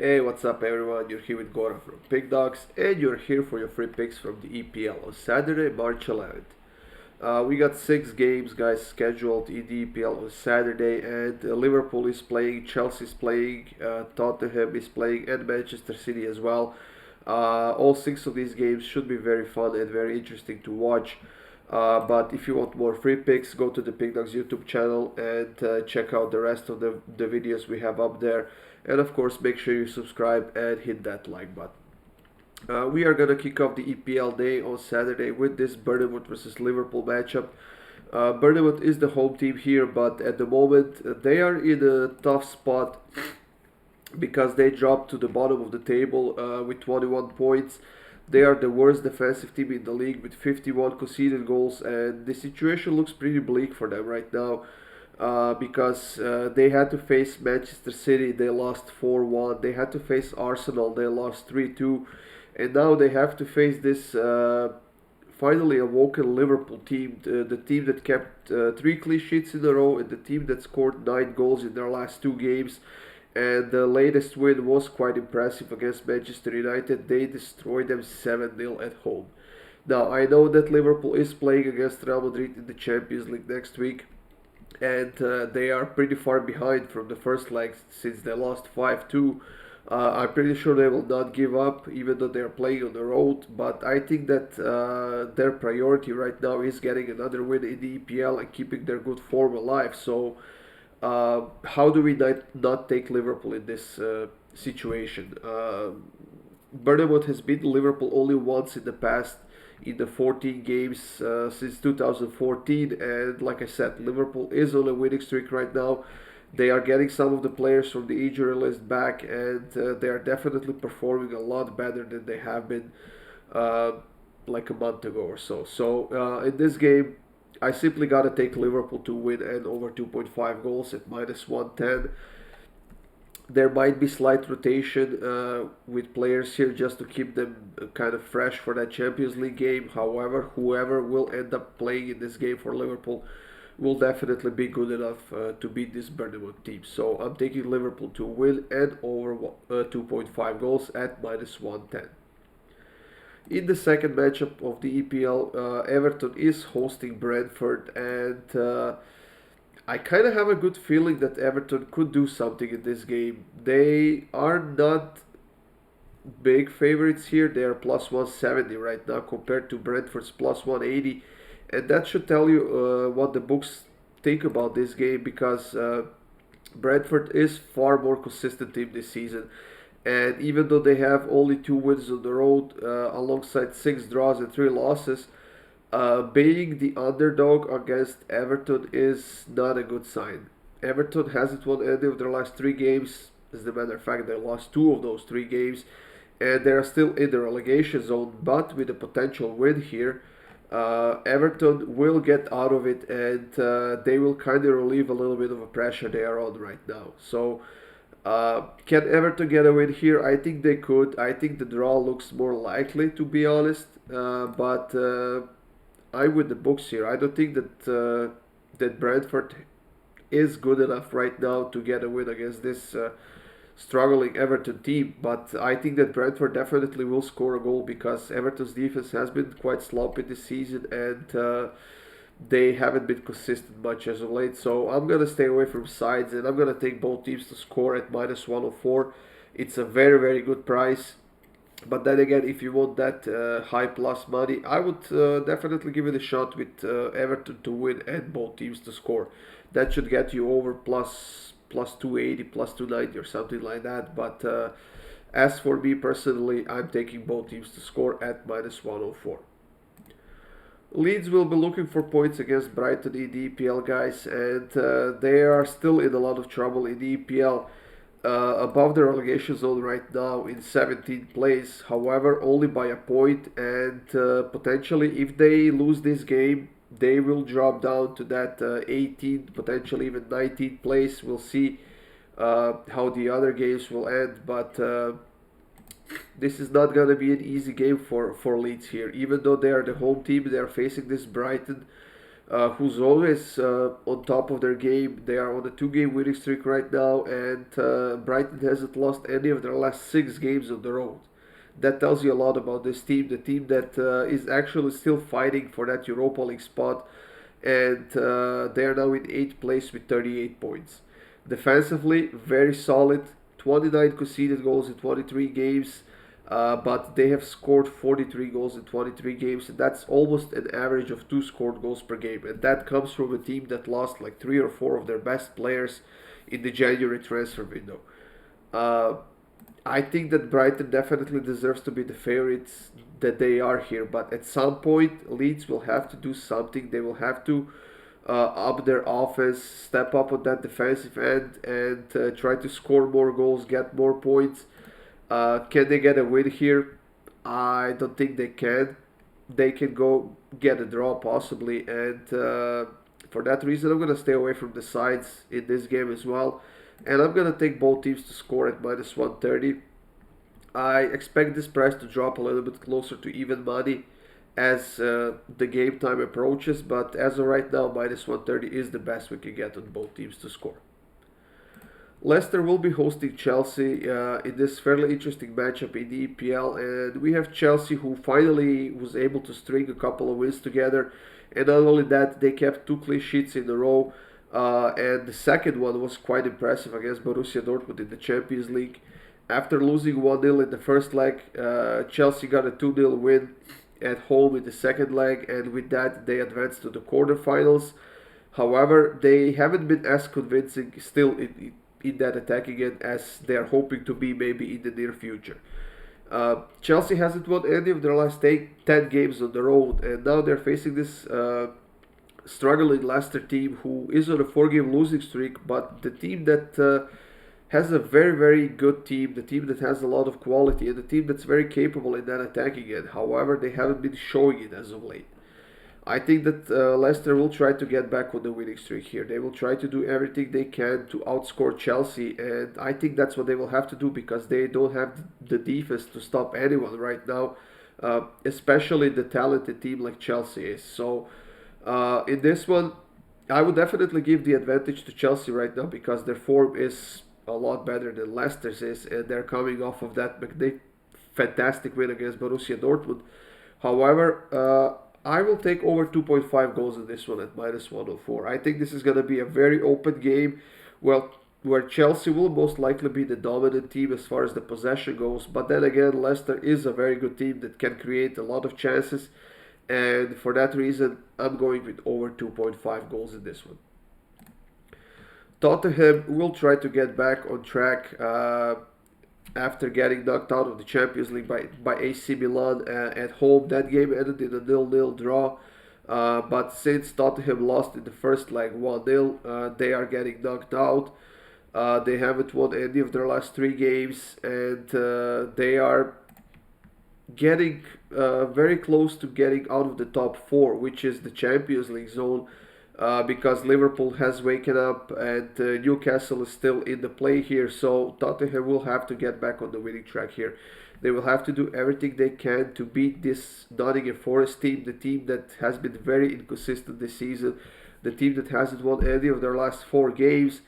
Hey, what's up everyone? You're here with Goran from Pick Dawgz, and you're here for your free picks from the EPL on Saturday, March 11th. We got 6 games, guys, scheduled in the EPL on Saturday, and Liverpool is playing, Chelsea is playing, Tottenham is playing, and Manchester City as well. All 6 of these games should be very fun and very interesting to watch. But if you want more free picks, go to the Pickdawgz YouTube channel and check out the rest of the videos we have up there. And of course, make sure you subscribe and hit that like button. We are gonna kick off the EPL day on Saturday with this Bournemouth versus Liverpool matchup. Bournemouth is the home team here, but at the moment they are in a tough spot because they dropped to the bottom of the table with 21 points. They are the worst defensive team in the league with 51 conceded goals, and the situation looks pretty bleak for them right now because they had to face Manchester City, they lost 4-1. They had to face Arsenal, they lost 3-2. And now they have to face this finally awoken Liverpool team, the team that kept 3 clean sheets in a row, and the team that scored 9 goals in their last 2 games. And the latest win was quite impressive against Manchester United. They destroyed them 7-0 at home. Now, I know that Liverpool is playing against Real Madrid in the Champions League next week, and they are pretty far behind from the first leg since they lost 5-2. I'm pretty sure they will not give up, even though they're playing on the road. But I think that their priority right now is getting another win in the EPL and keeping their good form alive. So, how do we not take Liverpool in this situation? Bournemouth has beaten Liverpool only once in the past in the 14 games since 2014, and like I said, Liverpool is on a winning streak right now. They are getting some of the players from the injury list back, and they are definitely performing a lot better than they have been uh, like a month ago or so. So in this game, I simply got to take Liverpool to win and over 2.5 goals at minus 110. There might be slight rotation with players here just to keep them kind of fresh for that Champions League game. However, whoever will end up playing in this game for Liverpool will definitely be good enough to beat this Bournemouth team. So I'm taking Liverpool to win and over 2.5 goals at minus 110. In the second matchup of the EPL, Everton is hosting Brentford, and I kind of have a good feeling that Everton could do something in this game. They are not big favorites here. They are plus 170 right now compared to Brentford's plus 180. And that should tell you what the books think about this game because Brentford is far more consistent team this season. And even though they have only 2 wins on the road alongside 6 draws and 3 losses, being the underdog against Everton is not a good sign. Everton hasn't won any of their last 3 games. As a matter of fact, they lost 2 of those 3 games, and they are still in the relegation zone. But with a potential win here, Everton will get out of it, and they will kind of relieve a little bit of a pressure they are on right now. So, can Everton get a win here? I think they could. I think the draw looks more likely, to be honest. But I'm with the books here. I don't think that Brentford is good enough right now to get a win against this struggling Everton team. But I think that Brentford definitely will score a goal because Everton's defense has been quite sloppy this season, and they haven't been consistent much as of late. So I'm gonna stay away from sides, and I'm gonna take both teams to score at minus 104. It's a very good price. But then again, if you want that high plus money, I would definitely give it a shot with Everton to win and both teams to score. That should get you over plus 280, plus 290 or something like that. But as for me personally, I'm taking both teams to score at minus 104. Leeds will be looking for points against Brighton in the EPL, guys, and they are still in a lot of trouble in the EPL. Above the relegation zone right now in 17th place, however, only by a point, and potentially if they lose this game, they will drop down to that 18th, potentially even 19th place. We'll see how the other games will end, but this is not going to be an easy game for Leeds here. Even though they are the home team, they are facing this Brighton who's always on top of their game. They are on a 2-game winning streak right now, and Brighton hasn't lost any of their last 6 games on the road. That tells you a lot about this team, the team that is actually still fighting for that Europa League spot, and they are now in 8th place with 38 points. Defensively, very solid, 29 conceded goals in 23 games. But they have scored 43 goals in 23 games, and that's almost an average of 2 scored goals per game. And that comes from a team that lost like 3 or 4 of their best players in the January transfer window. Uh, I think that Brighton definitely deserves to be the favorites that they are here, but at some point, Leeds will have to do something. They will have to up their offense, step up on that defensive end, and try to score more goals, get more points. Can they get a win here? I don't think they can. They can go get a draw possibly, and for that reason, I'm gonna stay away from the sides in this game as well, and I'm gonna take both teams to score at minus 130. I expect this price to drop a little bit closer to even money as the game time approaches, but as of right now, minus 130 is the best we can get on both teams to score. Leicester will be hosting Chelsea in this fairly interesting matchup in the EPL, and we have Chelsea who finally was able to string a couple of wins together, and not only that, they kept 2 clean sheets in a row, and the second one was quite impressive against Borussia Dortmund in the Champions League. After losing 1-0 in the first leg, Chelsea got a 2-0 win at home in the second leg, and with that they advanced to the quarterfinals. However, they haven't been as convincing still in that attacking end as they are hoping to be maybe in the near future. Chelsea hasn't won any of their last 10 games on the road, and now they're facing this struggling Leicester team who is on a 4-game losing streak, but the team that has a very, very good team, the team that has a lot of quality, and the team that's very capable in that attacking end. However, they haven't been showing it as of late. I think that Leicester will try to get back on the winning streak here. They will try to do everything they can to outscore Chelsea, and I think that's what they will have to do because they don't have the defense to stop anyone right now, especially the talented team like Chelsea is. So, in this one, I would definitely give the advantage to Chelsea right now because their form is a lot better than Leicester's is, and they're coming off of that fantastic win against Borussia Dortmund. However, I will take over 2.5 goals in this one at minus 104. I think this is going to be a very open game, well, where Chelsea will most likely be the dominant team as far as the possession goes. But then again, Leicester is a very good team that can create a lot of chances. And for that reason, I'm going with over 2.5 goals in this one. Tottenham will try to get back on track after getting knocked out of the Champions League by AC Milan at home. That game ended in a 0-0 draw. But since Tottenham lost in the first leg 1-0, they are getting knocked out. They haven't won any of their last 3 games, and they are getting very close to getting out of the top 4, which is the Champions League zone. Because Liverpool has waken up and Newcastle is still in the play here, so Tottenham will have to get back on the winning track here. They will have to do everything they can to beat this Nottingham Forest team, the team that has been very inconsistent this season, the team that hasn't won any of their last 4 games,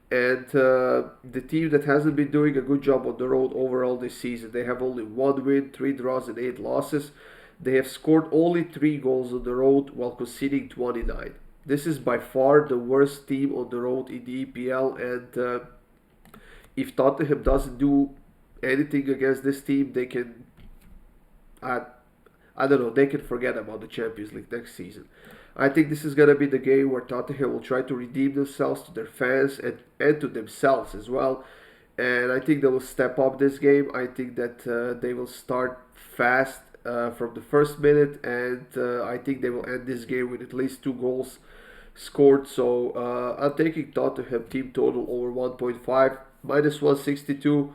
and the team that hasn't been doing a good job on the road overall this season. They have only 1 win, 3 draws, and 8 losses. They have scored only 3 goals on the road while conceding 29. This is by far the worst team on the road in the EPL, and if Tottenham doesn't do anything against this team, they can, I don't know, they can forget about the Champions League next season. I think this is going to be the game where Tottenham will try to redeem themselves to their fans and to themselves as well. And I think they will step up this game. I think that they will start fast from the first minute, and I think they will end this game with at least 2 goals scored. So I'm taking Tottenham team total over 1.5 minus 162.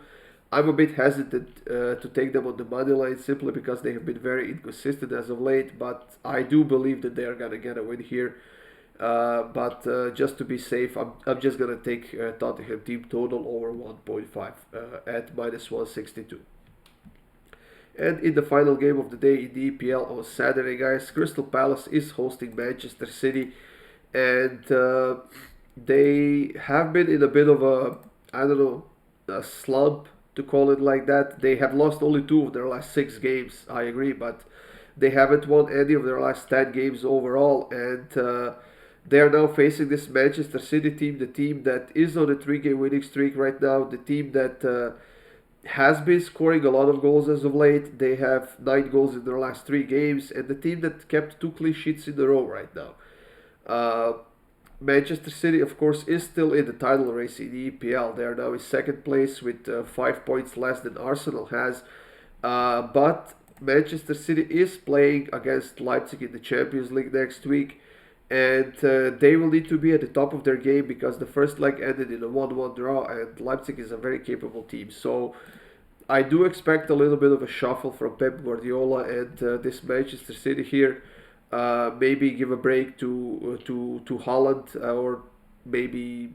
I'm a bit hesitant to take them on the money line simply because they have been very inconsistent as of late, but I do believe that they are gonna get a win here. But just to be safe, I'm just gonna take Tottenham team total over 1.5 at minus 162. And in the final game of the day in the EPL on Saturday, guys, Crystal Palace is hosting Manchester City, and they have been in a bit of a, I don't know, a slump, to call it like that. They have lost only 2 of their last 6 games, I agree, but they haven't won any of their last 10 games overall, and they are now facing this Manchester City team, the team that is on a 3-game winning streak right now, the team that has been scoring a lot of goals as of late. They have 9 goals in their last 3 games, and the team that kept 2 clean sheets in a row right now. Uh, Manchester City, of course, is still in the title race in the EPL. They are now in second place with 5 points less than Arsenal has. But Manchester City is playing against Leipzig in the Champions League next week, and they will need to be at the top of their game because the first leg ended in a 1-1 draw, and Leipzig is a very capable team. So I do expect a little bit of a shuffle from Pep Guardiola and this Manchester City here. Maybe give a break to Holland, or maybe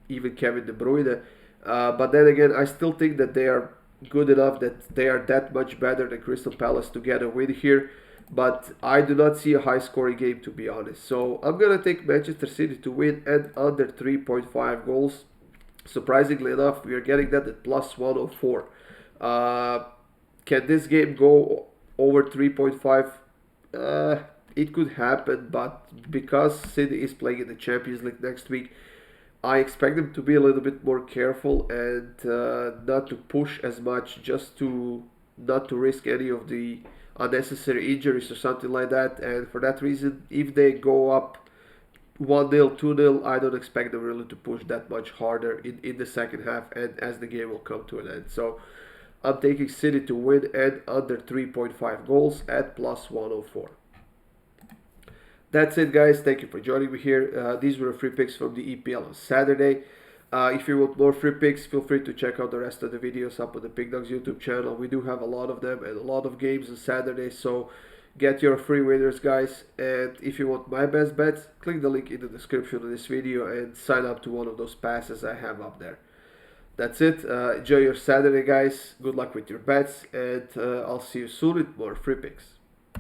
even Kevin De Bruyne. But then again, I still think that they are good enough that they are that much better than Crystal Palace to get a win here. But I do not see a high scoring game, to be honest. So I'm gonna take Manchester City to win and under 3.5 goals. Surprisingly enough, we are getting that at plus 104. Can this game go over 3.5? It could happen, but because City is playing in the Champions League next week, I expect them to be a little bit more careful and not to push as much, just to not to risk any of the unnecessary injuries or something like that. And for that reason, if they go up 1-0, 2-0, I don't expect them really to push that much harder in the second half and as the game will come to an end. So I'm taking City to win and under 3.5 goals at plus 104. That's it, guys. Thank you for joining me here. These were free picks from the EPL on Saturday. If you want more free picks, feel free to check out the rest of the videos up on the Pickdawgz YouTube channel. We do have a lot of them and a lot of games on Saturday, so get your free winners, guys. And if you want my best bets, click the link in the description of this video and sign up to one of those passes I have up there. That's it. Enjoy your Saturday, guys. Good luck with your bets, and I'll see you soon with more free picks.